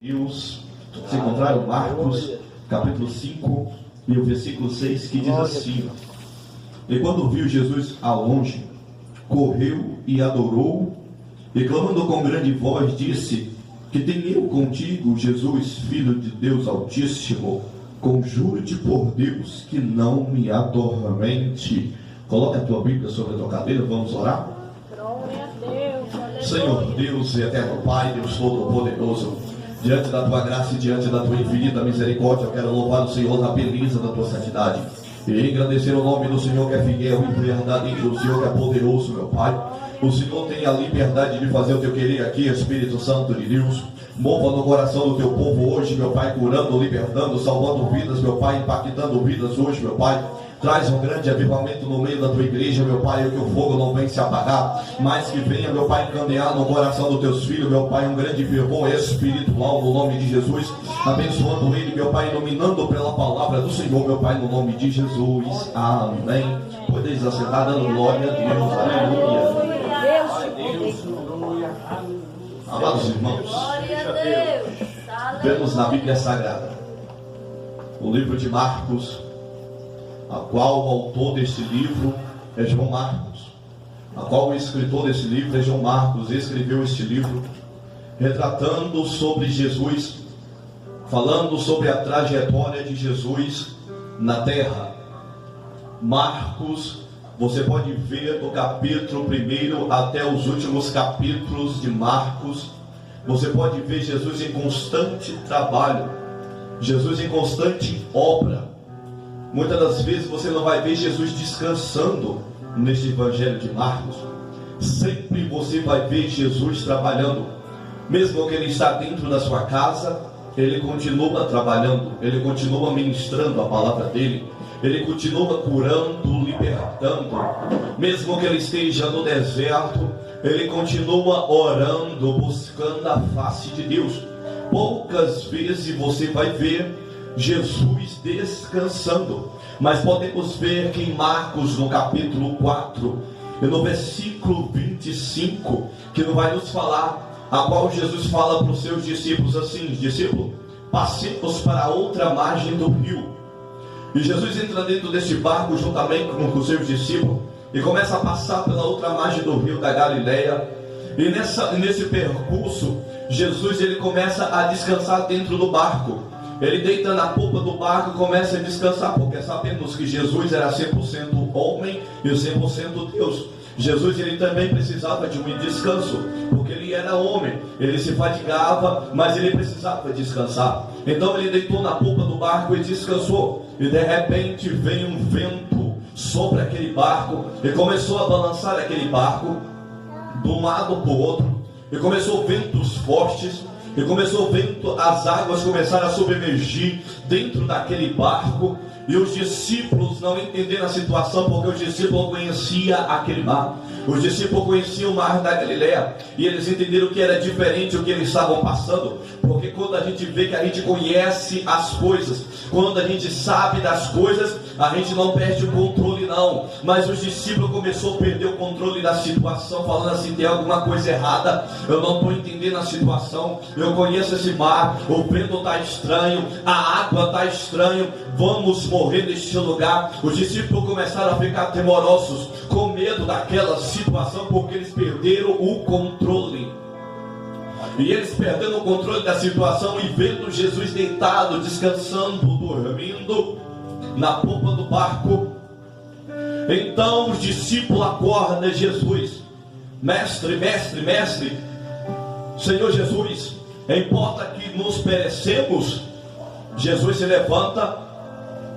Deus, se encontraram Marcos, capítulo 5 e o versículo 6, que diz assim: E quando viu Jesus ao longe, correu e adorou, e clamando com grande voz, disse: Que tenho eu contigo, Jesus, Filho de Deus Altíssimo? Conjuro-te por Deus que não me atormente. Coloca a tua Bíblia sobre a tua cadeira, vamos orar? Glória a Deus. Senhor Deus e eterno Pai, Deus Todo-Poderoso, diante da tua graça e diante da tua infinita misericórdia, eu quero louvar o Senhor na beleza da tua santidade e engrandecer o nome do Senhor, que é fiel e verdadeiro, o Senhor que é poderoso, meu Pai. O Senhor tem a liberdade de fazer o teu querer aqui, Espírito Santo de Deus. Mova no coração do teu povo hoje, meu Pai, curando, libertando, salvando vidas, meu Pai, impactando vidas hoje, meu Pai. Traz um grande avivamento no meio da tua igreja, meu Pai, que o fogo não vem se apagar, mas que venha, meu Pai, encandear no coração dos teus filhos, meu Pai, um grande fervor espiritual no nome de Jesus, abençoando ele, meu Pai, iluminando pela palavra do Senhor, meu Pai, no nome de Jesus, amém. Podeis assentar dando glória a Deus, aleluia. Amados irmãos, vemos na Bíblia Sagrada o livro de Marcos, a qual o autor deste livro é João Marcos, a qual o escritor desse livro é João Marcos, escreveu este livro retratando sobre Jesus, falando sobre a trajetória de Jesus na terra. Marcos, você pode ver do capítulo 1 até os últimos capítulos de Marcos, você pode ver Jesus em constante trabalho, Jesus em constante obra. Muitas das vezes você não vai ver Jesus descansando neste evangelho de Marcos. Sempre você vai ver Jesus trabalhando. Mesmo que ele está dentro da sua casa, ele continua trabalhando, ele continua ministrando a palavra dele, ele continua curando, libertando. Mesmo que ele esteja no deserto, ele continua orando, buscando a face de Deus. Poucas vezes você vai ver Jesus descansando, mas podemos ver que em Marcos, no capítulo 4 e no versículo 25, que não vai nos falar, a qual Jesus fala para os seus discípulos assim: discípulo, passemos para a outra margem do rio. E Jesus entra dentro deste barco juntamente com os seus discípulos e começa a passar pela outra margem do rio da Galileia. E nesse percurso, Jesus ele começa a descansar dentro do barco. Ele deita na polpa do barco e começa a descansar, porque sabemos que Jesus era 100% homem e 100% Deus. Jesus ele também precisava de um descanso, porque ele era homem, ele se fadigava, mas ele precisava descansar. Então ele deitou na polpa do barco e descansou. E de repente veio um vento sobre aquele barco e começou a balançar aquele barco de um lado para o outro. E começou ventos fortes. E começou vento, as águas começaram a submergir dentro daquele barco. E os discípulos não entenderam a situação, porque os discípulos conheciam aquele mar. Os discípulos conheciam o mar da Galileia. E eles entenderam que era diferente o que eles estavam passando. Porque quando a gente vê que a gente conhece as coisas, quando a gente sabe das coisas, a gente não perde o controle não. Mas os discípulos começaram a perder o controle da situação, falando assim: tem alguma coisa errada, eu não estou entendendo a situação, eu conheço esse mar, o vento está estranho, a água está estranho, vamos morrer neste lugar. Os discípulos começaram a ficar temorosos, com medo daquela situação, porque eles perderam o controle. E eles perdendo o controle da situação e vendo Jesus deitado, descansando, dormindo na polpa do barco, então os discípulos acordam Jesus: mestre, mestre, mestre, Senhor Jesus, importa que nos perecemos? Jesus se levanta,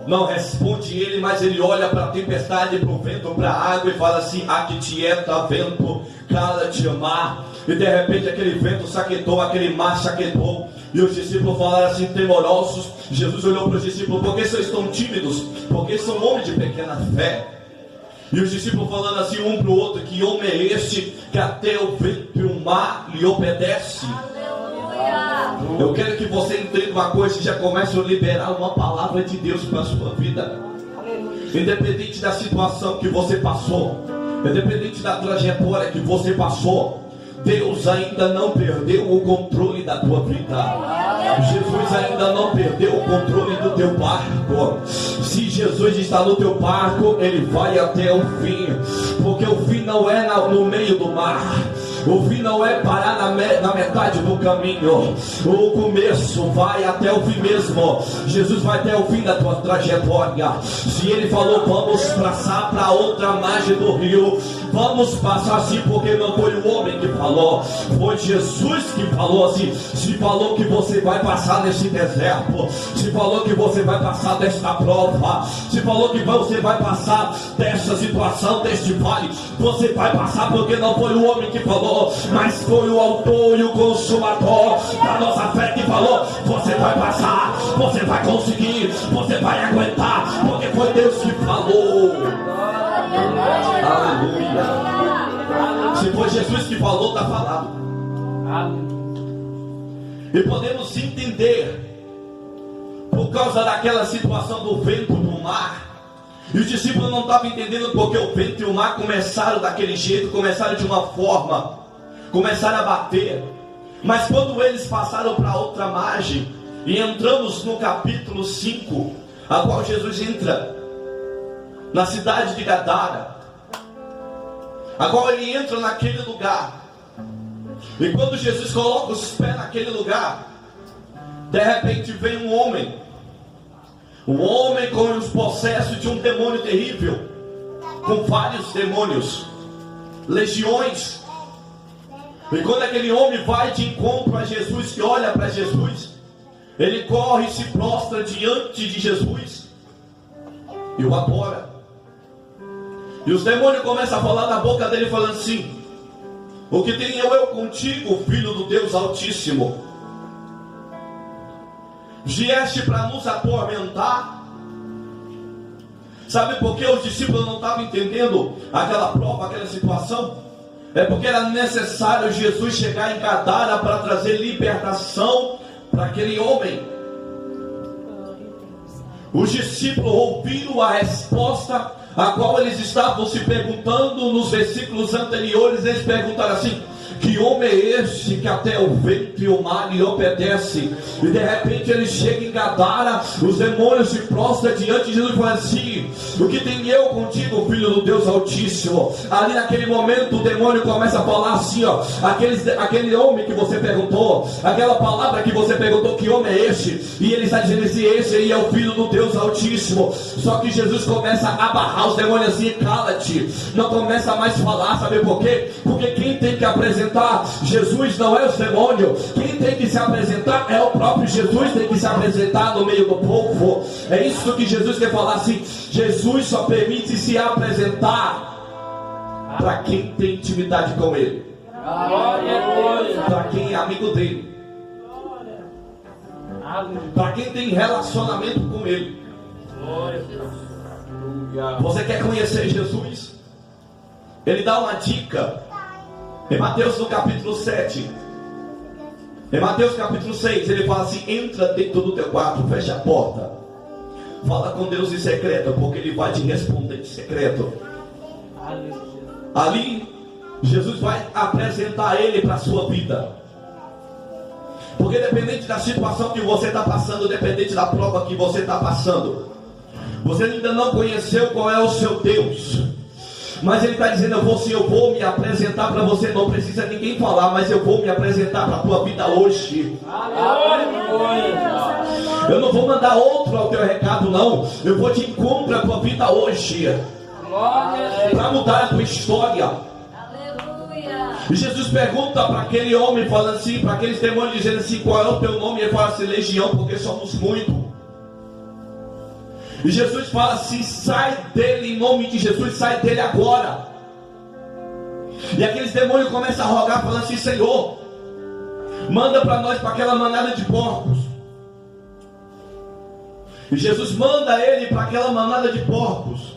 não responde ele, mas ele olha para a tempestade, para o vento, para a água e fala assim: aquieta vento, cala-te mar. E de repente aquele vento saquetou, aquele mar saquetou. E os discípulos falaram assim, temorosos. Jesus olhou para os discípulos: por que vocês estão tímidos? Porque são homens de pequena fé. E os discípulos falando assim um para o outro: que homem é este que até o vento e o mar lhe obedece? Aleluia. Eu quero que você entenda uma coisa, que já comece a liberar uma palavra de Deus para a sua vida. Aleluia. Independente da situação que você passou, independente da trajetória que você passou, Deus ainda não perdeu o controle da tua vida. Jesus ainda não perdeu o controle do teu barco. Se Jesus está no teu barco, ele vai até o fim, porque o fim não é no meio do mar. O fim não é parar na metade do caminho. O começo vai até o fim mesmo. Jesus vai até o fim da tua trajetória. Se ele falou, vamos passar para outra margem do rio, vamos passar assim, porque não foi o homem que falou, foi Jesus que falou assim. Se falou que você vai passar nesse deserto, se falou que você vai passar desta prova, se falou que você vai passar desta situação, deste vale, você vai passar, porque não foi o homem que falou, mas foi o autor e o consumador da nossa fé que falou, você vai passar, você vai conseguir, você vai aguentar, porque foi Deus que falou. Aleluia. Se foi Jesus que falou, está falado. E podemos entender, por causa daquela situação do vento do mar, e os discípulos não estavam entendendo porque o vento e o mar começaram daquele jeito, começaram de uma forma, começaram a bater. Mas quando eles passaram para outra margem, e entramos no capítulo 5, a qual Jesus entra na cidade de Gadara, a qual ele entra naquele lugar. E quando Jesus coloca os pés naquele lugar, de repente vem um homem com os processos de um demônio terrível, com vários demônios, legiões. E quando aquele homem vai de encontro a Jesus, que olha para Jesus, ele corre e se prostra diante de Jesus e o adora. E os demônios começam a falar na boca dele, falando assim: o que tenho eu contigo, filho do Deus Altíssimo? Vieste para nos atormentar? Sabe por que os discípulos não estavam entendendo aquela prova, aquela situação? É porque era necessário Jesus chegar em Gadara para trazer libertação para aquele homem. Os discípulos ouviram a resposta a qual eles estavam se perguntando nos versículos anteriores. Eles perguntaram assim: que homem é este que até o vento e o mar lhe obedece? E de repente ele chega em Gadara, os demônios se prostram diante de Jesus e falam assim: o que tem eu contigo, filho do Deus Altíssimo? Ali naquele momento o demônio começa a falar assim, ó: aquele homem que você perguntou, aquela palavra que você perguntou, que homem é este? E ele está dizendo assim: esse aí é o filho do Deus Altíssimo. Só que Jesus começa a barrar os demônios assim: cala-te, não começa mais a falar. Sabe por quê? Porque quem tem que apresentar Jesus não é os demônios, quem tem que se apresentar é o próprio Jesus, tem que se apresentar no meio do povo. É isso que Jesus quer falar assim: Jesus só permite se apresentar para quem tem intimidade com Ele, para quem é amigo dele, para quem tem relacionamento com Ele. Você quer conhecer Jesus? Ele dá uma dica em Mateus no capítulo 7. Em Mateus capítulo 6, ele fala assim: entra dentro do teu quarto, fecha a porta, fala com Deus em secreto, porque Ele vai te responder em secreto. Ali, Jesus vai apresentar Ele para a sua vida. Porque dependente da situação que você está passando, dependente da prova que você está passando, você ainda não conheceu qual é o seu Deus. Mas Ele está dizendo: eu vou me apresentar para você. Não precisa ninguém falar, mas eu vou me apresentar para a tua vida hoje. Eu não vou mandar outro ao teu recado, não. Eu vou te encontrar a tua vida hoje, para mudar a tua história. E Jesus pergunta para aquele homem, falando assim, para aqueles demônios, dizendo assim: qual é o teu nome? Ele fala assim: legião, porque somos muitos. E Jesus fala assim: sai dele, em nome de Jesus, sai dele agora. E aqueles demônios começam a rogar, falando assim: Senhor, manda para nós, para aquela manada de porcos. E Jesus manda ele para aquela manada de porcos.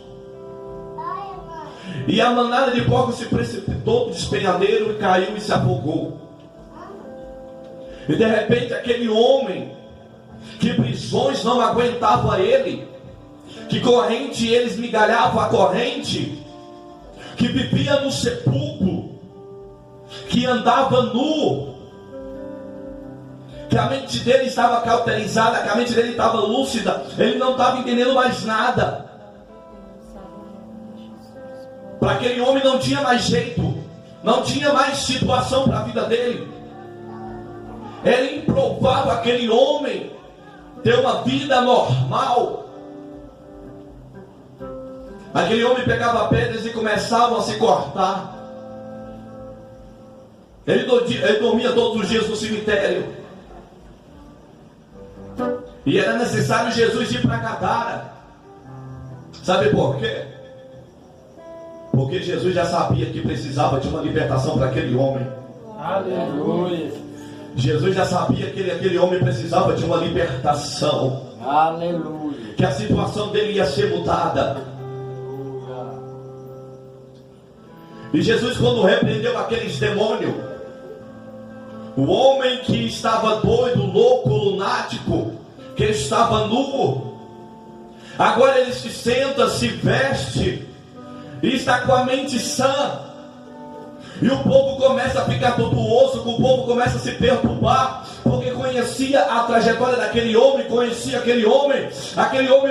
E a manada de porcos se precipitou do despenhadeiro e caiu e se afogou. E de repente aquele homem, que prisões não aguentava ele, que corrente eles migalhavam a corrente, que vivia no sepulcro, que andava nu, que a mente dele estava cauterizada, que a mente dele estava lúcida, ele não estava entendendo mais nada. Para aquele homem não tinha mais jeito, não tinha mais situação para a vida dele. Era improvável aquele homem ter uma vida normal. Aquele homem pegava pedras e começava a se cortar. Ele dormia todos os dias no cemitério. E era necessário Jesus ir para Gadara. Sabe por quê? Porque Jesus já sabia que precisava de uma libertação para aquele homem. Aleluia. Jesus já sabia que aquele homem precisava de uma libertação. Aleluia. Que a situação dele ia ser mudada. E Jesus, quando repreendeu aqueles demônios, o homem que estava doido, louco, lunático, que estava nu, agora ele se senta, se veste e está com a mente sã. E o povo começa a ficar tortuoso, o povo começa a se perturbar, porque conhecia a trajetória daquele homem, conhecia aquele homem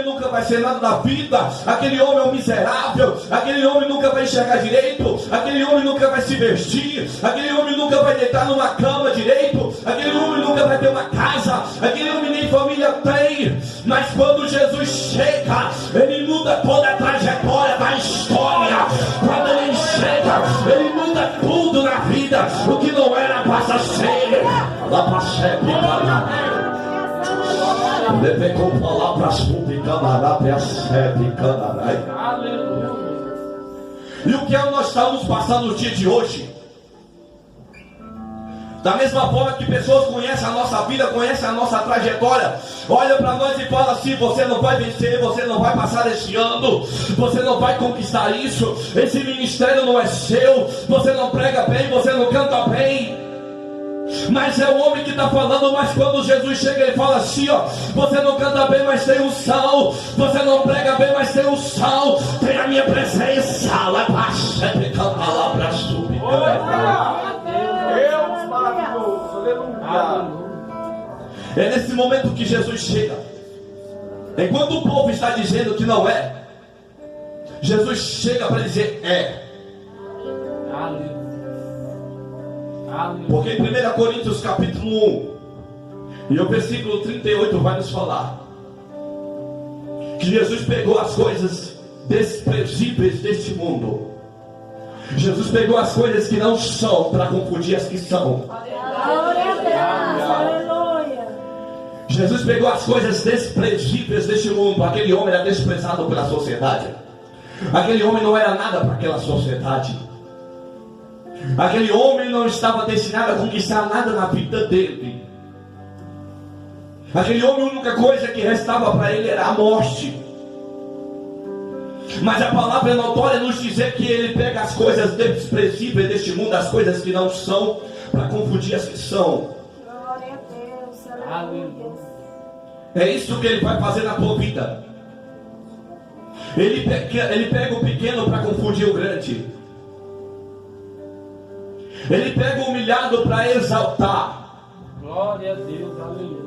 nunca vai ser nada da vida, aquele homem é um miserável, aquele homem nunca vai enxergar direito, aquele homem nunca vai se vestir, aquele homem nunca vai deitar numa cama direito, aquele homem nunca vai ter uma casa, aquele homem nem família tem. Mas quando Jesus chega, ele muda toda a trajetória da história. Quando ele chega, ele muda tudo na vida. O que não era passa a ser. Lá para sempre, deve com palavras publicadas até a sete canarai. Aleluia. E o que nós estamos passando no dia de hoje? Da mesma forma que pessoas conhecem a nossa vida, conhecem a nossa trajetória, olha para nós e fala assim: você não vai vencer, você não vai passar esse ano, você não vai conquistar isso, esse ministério não é seu, você não prega bem, você não canta bem. Mas é o homem que está falando. Mas quando Jesus chega, ele fala assim: ó, você não canta bem, mas tem unção, você não prega bem, mas tem unção, tem a minha presença. Lá para sempre, palavras súbitas. Deus maravilhoso, aleluia. É nesse momento que Jesus chega. Enquanto o povo está dizendo que não é, Jesus chega para dizer é. Aleluia. Porque em 1 Coríntios capítulo 1 e o versículo 38 vai nos falar que Jesus pegou as coisas desprezíveis deste mundo. Jesus pegou as coisas que não são para confundir as que são. Glória a Deus, aleluia. Jesus pegou as coisas desprezíveis deste mundo. Aquele homem era desprezado pela sociedade. Aquele homem não era nada para aquela sociedade. Aquele homem não estava destinado a conquistar nada na vida dele. Aquele homem, a única coisa que restava para ele era a morte. Mas a palavra é notória nos dizer que ele pega as coisas desprezíveis deste mundo, as coisas que não são, para confundir as que são. Glória a Deus, aleluia. É isso que ele vai fazer na tua vida. Ele pega o pequeno para confundir o grande. Ele pega o humilhado para exaltar. Glória a Deus, aleluia.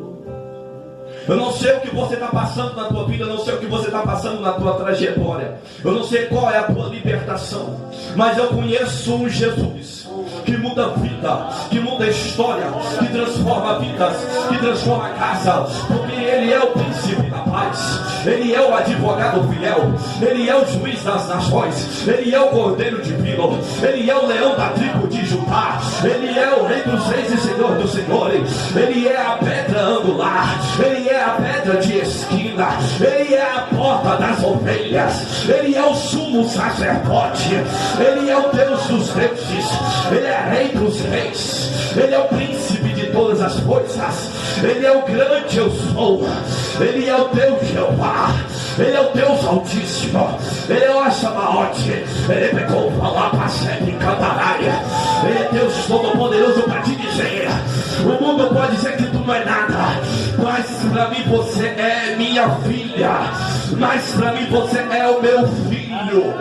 Eu não sei o que você está passando na tua vida, eu não sei o que você está passando na tua trajetória, eu não sei qual é a tua libertação, mas eu conheço um Jesus que muda a vida, que muda a história, que transforma vidas, que transforma a casa, porque Ele é o príncipe da paz, Ele é o advogado fiel, Ele é o juiz das nações, Ele é o cordeiro divino, Ele é o leão da tribo de Judá, Ele é o rei dos reis e senhor dos senhores, Ele é a pedra angular, Ele é a pedra de esquina, Ele é a porta das ovelhas, Ele é o sumo sacerdote, Ele é o Deus dos deuses, Ele é rei dos reis, Ele é o príncipe de todas as coisas, Ele é o grande eu sou, Ele é o Deus Jeová, Ele é o Deus Altíssimo, Ele é o Assabaote, Ele pegou falar para sempre cantaraia, Ele é Deus Todo-Poderoso para te dizer: o mundo pode dizer que tu não é nada, mas para mim você é minha filha, mas para mim você é o meu filho.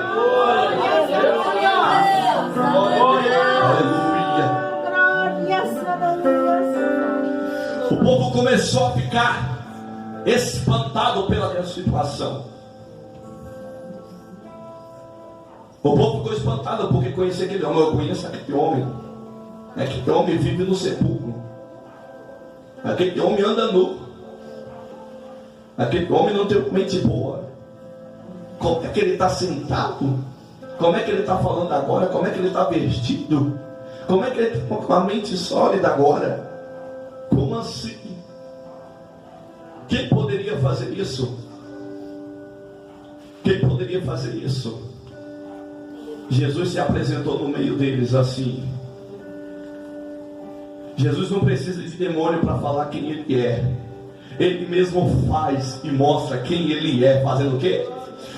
Aleluia. O povo começou a ficar espantado pela situação. O povo ficou espantado porque conhecia aquele homem. Eu conheço aquele homem. Aquele homem vive no sepulcro. Aquele homem anda nu. Aquele homem não tem mente boa. Como é que ele está sentado? Como é que ele está falando agora? Como é que ele está vestido? Como é que ele está com a mente sólida agora? Como assim? Quem poderia fazer isso? Quem poderia fazer isso? Jesus se apresentou no meio deles assim. Jesus não precisa de demônio para falar quem ele é. Ele mesmo faz e mostra quem ele é. Fazendo o quê?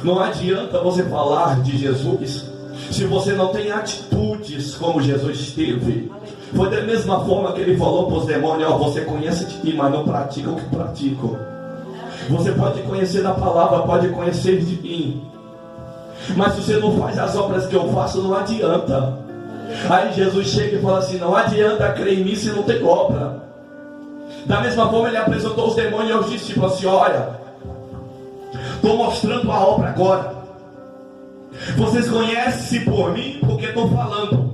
Não adianta você falar de Jesus se você não tem atitudes como Jesus teve. Foi da mesma forma que ele falou para os demônios: ó, você conhece de mim, mas não pratica o que pratico. Você pode conhecer da palavra, pode conhecer de mim, mas se você não faz as obras que eu faço, não adianta. Aí Jesus chega e fala assim: não adianta crer em mim se não tem obra. Da mesma forma ele apresentou os demônios aos discípulos assim: olha, estou mostrando a obra agora. Vocês conhecem por mim porque estou falando,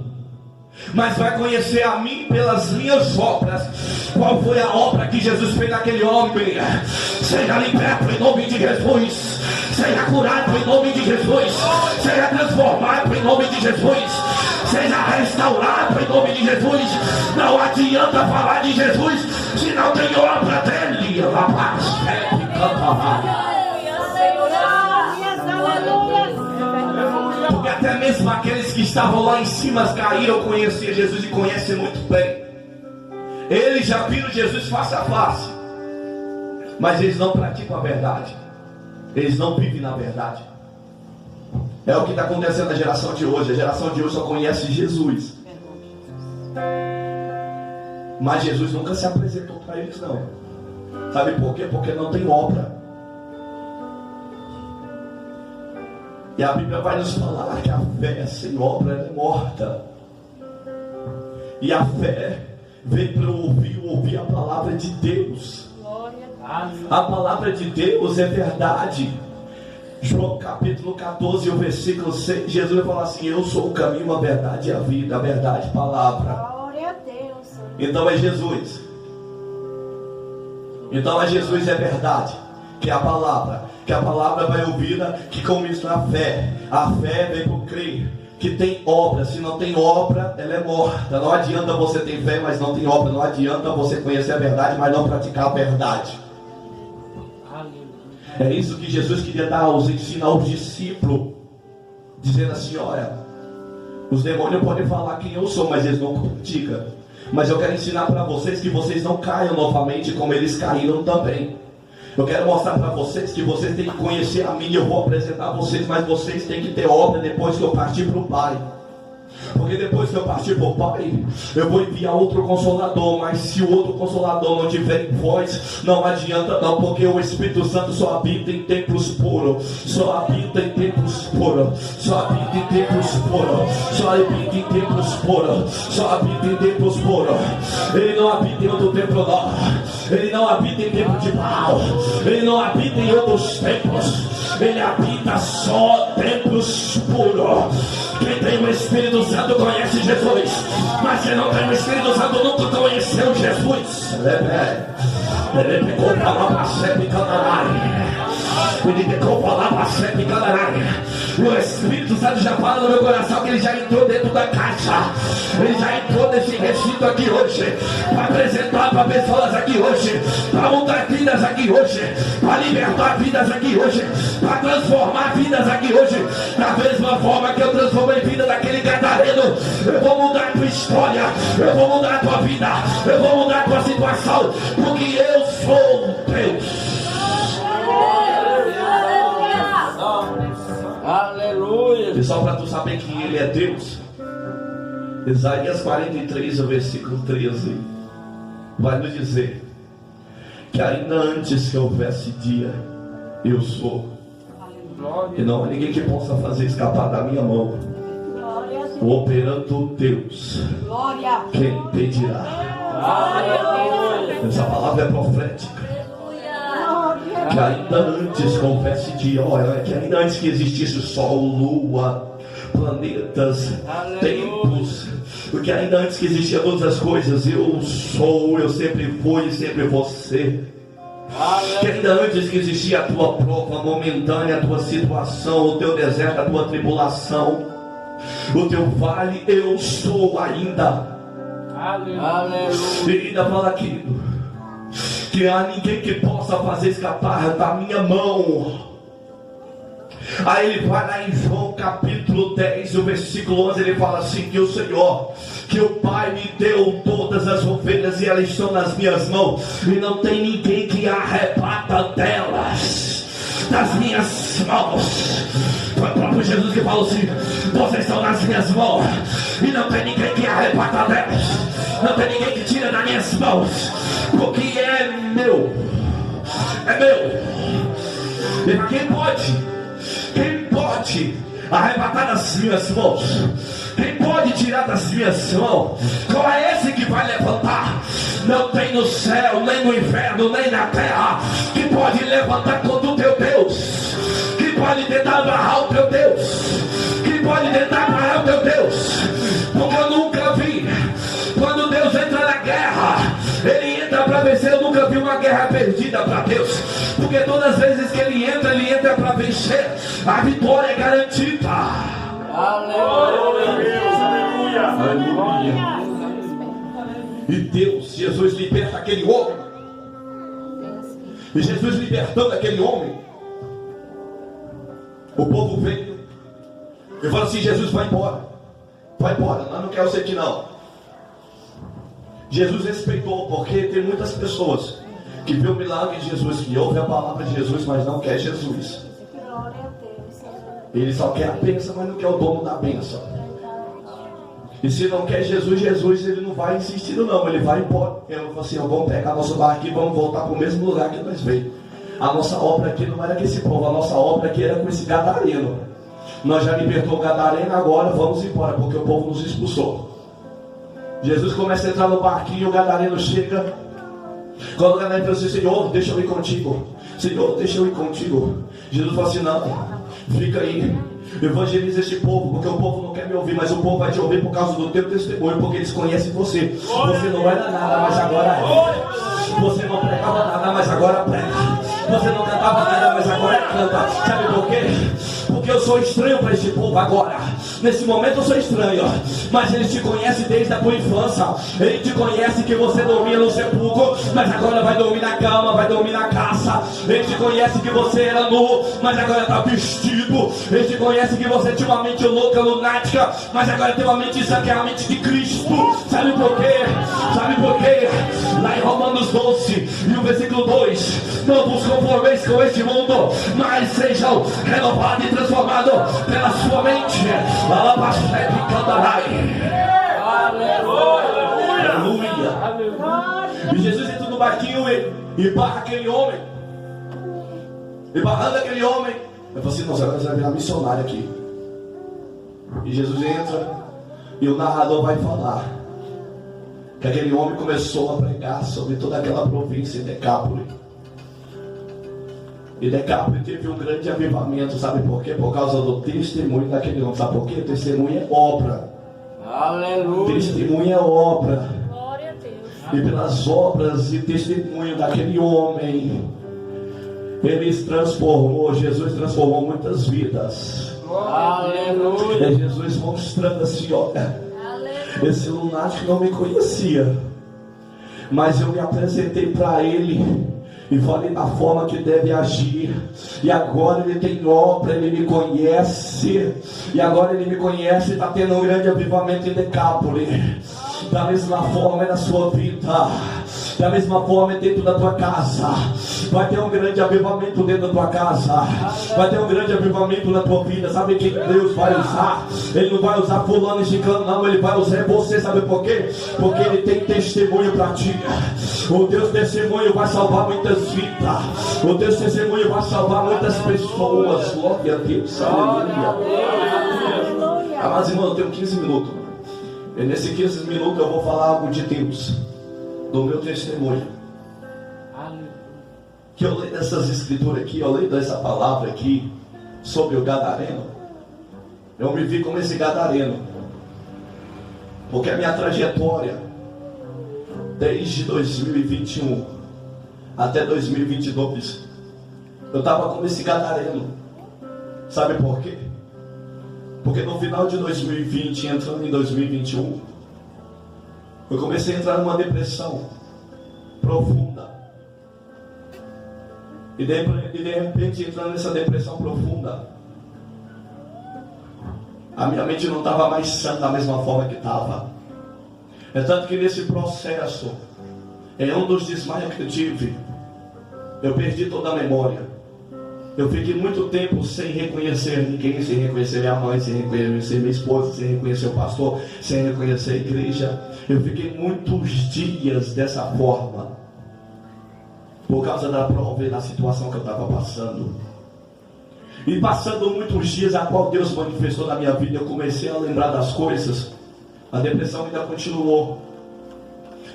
mas vai conhecer a mim pelas minhas obras. Qual foi a obra que Jesus fez naquele homem? Seja liberto em nome de Jesus, seja curado em nome de Jesus, seja transformado em nome de Jesus, seja restaurado em nome de Jesus. Não adianta falar de Jesus se não tem obra dele. Porque até mesmo aqueles que estavam lá em cima caíram, conheciam Jesus e conhecem muito bem. Eles já viram Jesus face a face, mas eles não praticam a verdade. Eles não vivem na verdade. É o que está acontecendo na geração de hoje. A geração de hoje só conhece Jesus, mas Jesus nunca se apresentou para eles, não. Sabe por quê? Porque não tem obra. E a Bíblia vai nos falar que a fé sem obra ela é morta. E a fé vem para ouvir a palavra de Deus. A palavra de Deus é verdade. João capítulo 14, o versículo 6, Jesus vai falar assim: eu sou o caminho, a verdade e a vida. A verdade, palavra. Glória a Deus. Então é Jesus. Então é Jesus, é verdade, que é a palavra. Que a palavra vai ouvida, que começa a fé. A fé vem por crer, que tem obra. Se não tem obra, ela é morta. Não adianta você ter fé, mas não tem obra. Não adianta você conhecer a verdade, mas não praticar a verdade. É isso que Jesus queria dar aos ensinos aos discípulos, dizendo assim: olha, os demônios podem falar quem eu sou, mas eles não praticam. Mas eu quero ensinar para vocês que vocês não caiam novamente como eles caíram também. Eu quero mostrar para vocês que vocês têm que conhecer a mim. Eu vou apresentar a vocês, mas vocês têm que ter obra depois que eu partir para o Pai. Porque depois que eu partir para o Pai, eu vou enviar outro Consolador. Mas se o outro Consolador não tiver em vós, não adianta não. Porque o Espírito Santo só habita em templos puros. Só habita em templos puros. Só habita em templos puros. Só habita em templos puros. Só habita em templos puros. Ele não habita em outro templo não. Ele não habita em templo de Baal. Ele não habita em outros templos. Ele habita só templos puros. Quem tem o Espírito Santo conhece Jesus, mas quem não tem o Espírito Santo nunca conheceu Jesus. Ele pegou a palavra sempre o Espírito Santo já fala no meu coração que ele já entrou dentro da caixa. Ele já entrou nesse recinto aqui hoje, para apresentar para pessoas aqui hoje, para mudar vidas aqui hoje, para libertar vidas aqui hoje, para transformar vidas aqui hoje. Da mesma forma que eu transformei a vida daquele gadareno, eu vou mudar a tua história, eu vou mudar a tua vida, eu vou mudar a tua situação, porque eu sou Deus. Aleluia. E só para tu saber que ele é Deus, Isaías 43, o versículo 13 vai nos dizer que ainda antes que houvesse dia, eu sou. E não há ninguém que possa fazer escapar da minha mão. Operando Deus, quem impedirá? Essa palavra é profética. Que ainda antes, confesse de hora, que ainda antes que existisse sol, lua, planetas, tempos, porque ainda antes que existiam todas as coisas, eu sou, eu sempre fui e sempre vou ser. Que ainda antes que existia a tua prova momentânea, a tua situação, o teu deserto, a tua tribulação, o teu vale, eu sou ainda. Aleluia. E ainda fala aqui que há ninguém que possa fazer escapar da minha mão. Aí ele vai lá em João capítulo 10, o versículo 11, ele fala assim, que o Senhor, que o Pai me deu todas as ovelhas e elas estão nas minhas mãos, e não tem ninguém que arrebata delas das minhas mãos. Foi o próprio Jesus que falou assim, vocês estão nas minhas mãos, e não tem ninguém que arrebata delas, não tem ninguém que tira das minhas mãos, porque é meu, é meu. E quem pode arrebatar das minhas mãos? Quem pode tirar das minhas mãos? Qual é esse que vai levantar? Não tem no céu, nem no inferno, nem na terra que pode levantar contra o teu Deus, que pode tentar amarrar o teu Deus, que pode tentar parar o teu Deus. Porque eu nunca vi, quando Deus entra na guerra, Ele entra para vencer. Eu nunca vi uma guerra perdida para Deus, porque todas as vezes que Ele entra para vencer. A vitória é garantida. Aleluia. Aleluia. E Deus, Jesus liberta aquele homem. E Jesus libertando aquele homem, o povo veio e falou assim, Jesus, vai embora, nós não queremos você aqui não. Jesus respeitou, porque tem muitas pessoas que vê o milagre de Jesus, que ouve a palavra de Jesus, mas não quer Jesus. Ele só quer a bênção, mas não quer o dono da bênção. E se não quer Jesus, ele não vai insistir não, ele vai embora. Ele falou assim, vamos pegar nosso barco e vamos voltar para o mesmo lugar que nós veio. A nossa obra aqui não era com esse povo, a nossa obra aqui era com esse gadareno. Nós já libertou o gadareno, agora vamos embora, porque o povo nos expulsou. Jesus começa a entrar no barquinho, o gadareno chega. Quando o gadareno fala assim, Senhor, deixa eu ir contigo. Senhor, deixa eu ir contigo. Jesus fala assim, não, fica aí, evangeliza este povo, porque o povo não quer me ouvir, mas o povo vai te ouvir por causa do teu testemunho, porque eles conhecem você. Você não era nada, mas agora é. Você não pregava nada, mas agora prega. Você não cantava nada, mas agora canta. Sabe por quê? Porque eu sou estranho para este povo agora. Nesse momento eu sou estranho, mas eles te conhecem desde a tua infância. Ele te conhece que você dormia no sepulcro, mas agora vai dormir na cama, vai dormir na caça. Ele te conhece que você era nu, mas agora está vestido. Ele te conhece que você tinha uma mente louca, lunática, mas agora tem uma mente sã, que é a mente de Cristo. Sabe por quê? Sabe por quê? Lá em Romanos 12 e o versículo 2, não vos conformeis com este mundo, mas sejam renovados e transformados pela sua mente. Aleluia. E Jesus entra no barquinho e barra aquele homem. E barrando aquele homem, eu falei assim, nossa, agora você vai virar missionário aqui. E Jesus entra e o narrador vai falar que aquele homem começou a pregar sobre toda aquela província de Decápolis. E Decápolis teve um grande avivamento, sabe por quê? Por causa do testemunho daquele homem. Sabe por quê? Testemunho é obra. Aleluia. Testemunho é obra. Glória a Deus. E pelas obras e testemunho daquele homem, Jesus transformou muitas vidas. Aleluia. É Jesus mostrando assim, olha, esse lunático não me conhecia, mas eu me apresentei para ele e falei da forma que deve agir, e agora ele tem obra, ele me conhece, e agora ele me conhece e está tendo um grande avivamento em Decápolis. Da mesma forma é na sua vida, da mesma forma é dentro da tua casa. Vai ter um grande avivamento dentro da tua casa, vai ter um grande avivamento na tua vida. Sabe quem Deus vai usar? Ele não vai usar fulano e ciclano, não, ele vai usar você. Sabe por quê? Porque ele tem testemunho para ti. O teu testemunho vai salvar muitas vidas, o teu testemunho vai salvar muitas pessoas. Glória a Deus, aleluia. Amados irmãos, eu tenho 15 minutos. E nesses 15 minutos eu vou falar algo de Deus, do meu testemunho. que eu leio essas escrituras aqui, eu leio essa palavra aqui sobre o gadareno, eu me vi como esse gadareno, porque a minha trajetória desde 2021 até 2022 eu estava como esse gadareno. Sabe por quê? Porque no final de 2020, entrando em 2021, eu comecei a entrar numa depressão profunda. E de repente, entrando nessa depressão profunda, a minha mente não estava mais sã da mesma forma que estava. É tanto que nesse processo, em um dos desmaios que eu tive, eu perdi toda a memória. Eu fiquei muito tempo sem reconhecer ninguém, sem reconhecer minha mãe, sem reconhecer minha esposa, sem reconhecer o pastor, sem reconhecer a igreja. Eu fiquei muitos dias dessa forma, por causa da prova e da situação que eu estava passando. E passando muitos dias, a qual Deus manifestou na minha vida, eu comecei a lembrar das coisas. A depressão ainda continuou.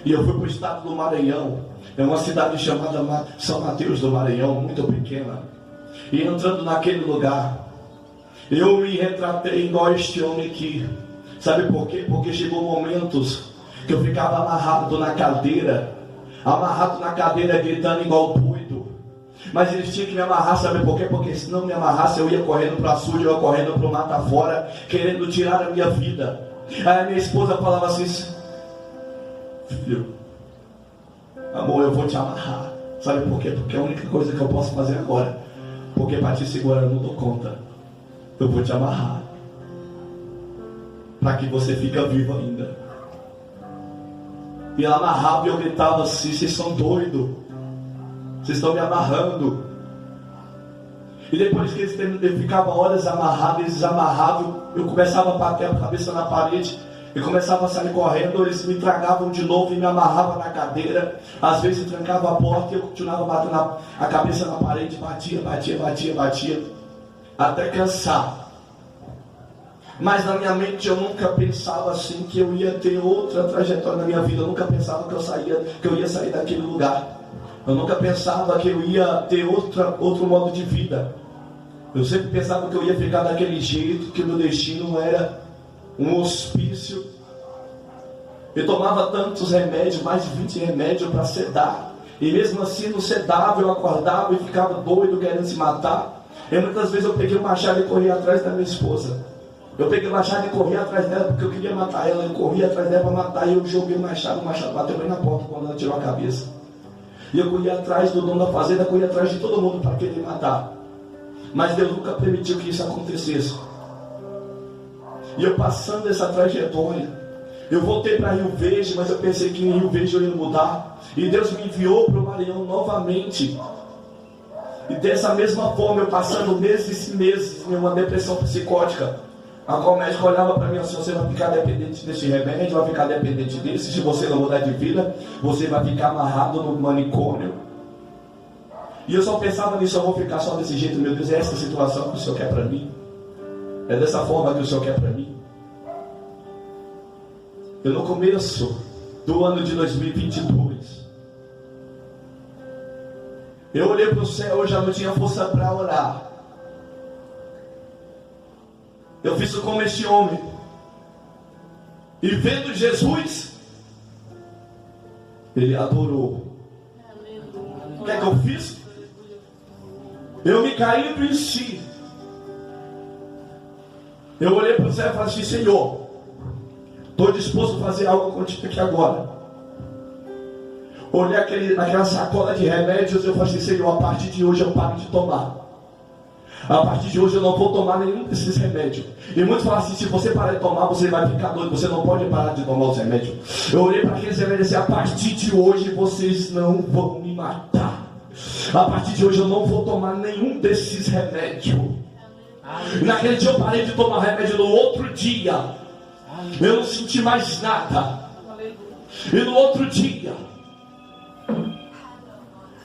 E eu fui para o estado do Maranhão. É uma cidade chamada São Mateus do Maranhão, muito pequena. E entrando naquele lugar, eu me retratei igual este homem aqui. Sabe por quê? Porque chegou momentos que eu ficava amarrado na cadeira, gritando igual doido. Mas eles tinham que me amarrar, sabe por quê? Porque se não me amarrasse, eu ia correndo para a açude, eu ia correndo para o mata fora, querendo tirar a minha vida. Aí a minha esposa falava assim: filho, amor, eu vou te amarrar. Sabe por quê? Porque é a única coisa que eu posso fazer agora. Porque para te segurar eu não dou conta. Eu vou te amarrar, para que você fique vivo ainda. E ela amarrava e eu gritava assim: vocês são doidos, vocês estão me amarrando. E depois que eles ficavam horas amarrados, eles amarravam, eu começava a bater a cabeça na parede, eu começava a sair correndo, eles me tragavam de novo e me amarravam na cadeira. Às vezes trancava a porta e eu continuava batendo a cabeça na parede, batia, até cansar. Mas na minha mente eu nunca pensava assim que eu ia ter outra trajetória na minha vida. Eu nunca pensava que eu ia sair daquele lugar. Eu nunca pensava que eu ia ter outro modo de vida. Eu sempre pensava que eu ia ficar daquele jeito, que o meu destino era um hospício. Eu tomava tantos remédios, mais de 20 remédios para sedar. E mesmo assim não sedava, eu acordava e ficava doido, querendo se matar. E muitas vezes eu peguei o machado e corri atrás da minha esposa. Eu peguei o machado e corri atrás dela porque eu queria matar ela. Eu corri atrás dela para matar e eu joguei o machado bateu bem na porta quando ela tirou a cabeça. E eu corri atrás do dono da fazenda, corri atrás de todo mundo para querer matar. Mas Deus nunca permitiu que isso acontecesse. E eu passando essa trajetória, eu voltei para Rio Verde, mas eu pensei que em Rio Verde eu ia mudar. E Deus me enviou para o Maranhão novamente. E dessa mesma forma, eu passando meses e meses em uma depressão psicótica, a qual o médico olhava para mim assim: você vai ficar dependente desse remédio, vai ficar dependente desse, se você não mudar de vida, você vai ficar amarrado no manicômio. E eu só pensava nisso: eu vou ficar só desse jeito, meu Deus, é essa situação que o Senhor quer para mim? É dessa forma que o Senhor quer para mim? Eu no começo do ano de 2022, eu olhei para o céu, eu já não tinha força para orar. Eu fiz como este homem, e vendo Jesus, ele adorou. O que é que eu fiz? Eu me caindo em si, eu olhei para o céu e falei assim: Senhor, estou disposto a fazer algo contigo aqui agora. Olhei naquela sacola de remédios, eu falei assim: Senhor, a partir de hoje eu paro de tomar. A partir de hoje eu não vou tomar nenhum desses remédios. E muitos falam assim: se você parar de tomar, você vai ficar doido, você não pode parar de tomar os remédios. Eu olhei para aqueles remédios e disse: a partir de hoje vocês não vão me matar. A partir de hoje eu não vou tomar nenhum desses remédios. E naquele dia eu parei de tomar remédio. No outro dia eu não senti mais nada. E no outro dia,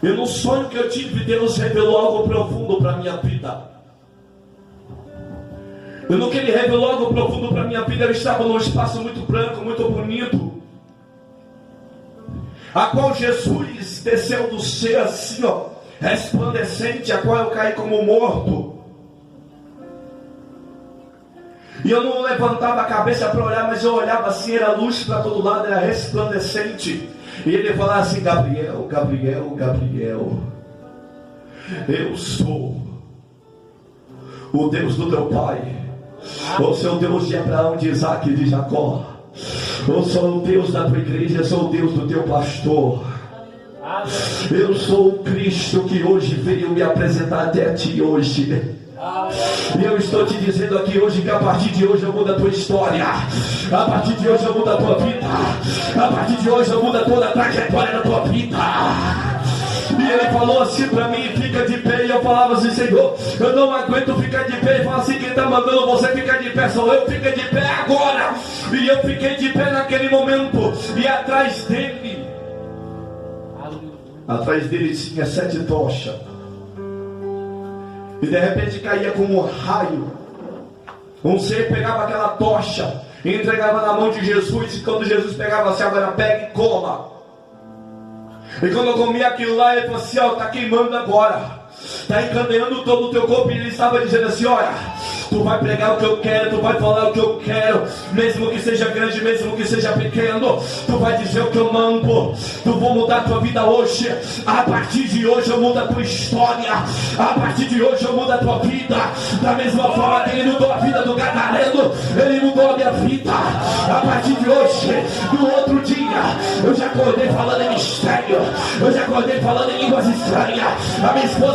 e no sonho que eu tive, Deus revelou algo profundo para a minha vida. E no que Ele revelou algo profundo para a minha vida, eu estava num espaço muito branco, muito bonito, a qual Jesus desceu do céu assim, ó, resplandecente, a qual eu caí como morto. E eu não levantava a cabeça para olhar, mas eu olhava assim, era luz para todo lado, era resplandecente. E ele falava assim: Gabriel, Gabriel, Gabriel, eu sou o Deus do teu pai, eu sou o Deus de Abraão, de Isaac e de Jacó. Eu sou o Deus da tua igreja, eu sou o Deus do teu pastor. Eu sou o Cristo que hoje veio me apresentar até ti hoje. E eu estou te dizendo aqui hoje que a partir de hoje eu mudo a tua história. A partir de hoje eu mudo a tua vida. A partir de hoje eu mudo toda a trajetória da tua vida. E ele falou assim para mim: fica de pé. E eu falava assim: Senhor, eu não aguento ficar de pé. Ele falou assim: quem está mandando você ficar de pé sou eu. Fica de pé agora. E eu fiquei de pé naquele momento. E atrás dele tinha 7 tochas. E de repente caía como um raio. Um ser pegava aquela tocha e entregava na mão de Jesus. E quando Jesus pegava assim: agora pega e coma. E quando eu comia aquilo lá, ele falou assim: ó, está queimando agora, está encandeando todo o teu corpo. E ele estava dizendo assim: olha, tu vai pregar o que eu quero, tu vai falar o que eu quero, mesmo que seja grande, mesmo que seja pequeno, tu vai dizer o que eu mando. Tu vou mudar a tua vida hoje. A partir de hoje eu mudo a tua história. A partir de hoje eu mudo a tua vida. Da mesma forma que ele mudou a vida do gadareno, ele mudou a minha vida. A partir de hoje, no outro dia, eu já acordei falando em mistério, eu já acordei falando em línguas estranhas. A minha esposa